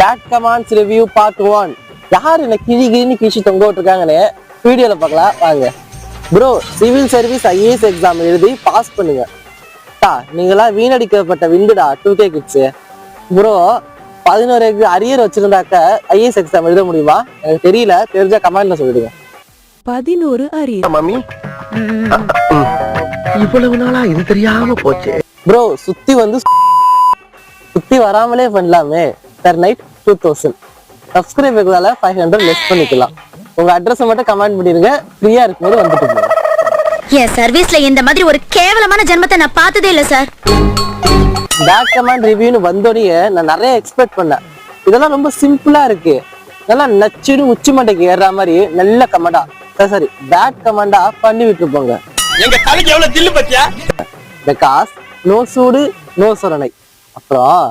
Bad commands review part 1. யார் என்ன கிழின்னு கிழிச்சு தொங்க விட்டுருக்காங்கன்னு வீடியோல பார்க்கலாம் வாங்க. Bro, civil service IAS exam எழுதி பாஸ் பண்ணுங்க. நீங்களா வீணடிக்கப்பட்ட விந்துடா 2K கிட்ஸ். ப்ரோ, 11 அரியர் வச்சிருந்தாக்க ஐஏஎஸ் எக்ஸாம் எழுத முடியுமா? எனக்கு தெரியல, தெரிஞ்சா கமெண்ட்ல சொல்லிடுங்க. 11 அரியர் மம்மி, இவ்வளவு நாளா இது தெரியாம போச்சு. ப்ரோ, சுத்தி வராமலே பண்ணலாமே. பெர் நைட் 2000 சப்ஸ்கிரைபர்களால 500 லெஸ் பண்ணிக்கலாம். உங்க அட்ரஸ் மட்டும் கமெண்ட் பண்ணிருங்க, ஃப்ரீயா இருக்கும்போது வந்துட்டு போங்க. என் சர்வீஸ்ல இந்த மாதிரி ஒரு கேவலமான ஜென்மத்தை நான் பார்த்ததே இல்ல சார். பேட் கமெண்ட் ரிவ்யூன்னு வந்தோடனே நான் நிறைய எக்ஸ்பெக்ட் பண்ணேன். இதெல்லாம் ரொம்ப சிம்பிளா இருக்கு, நல்லா நச்சுன்னு உச்சி மண்டைக்கு ஏறுற மாதிரி நல்ல கமெண்டா, சரி பேட் கமெண்டா பண்ணி விட்டு போங்க. எங்க தலைக்கு எவ்வளவு தில்லு பத்தியா? பிகாஸ் நோ சூடு நோ சொரணை. அப்புறம்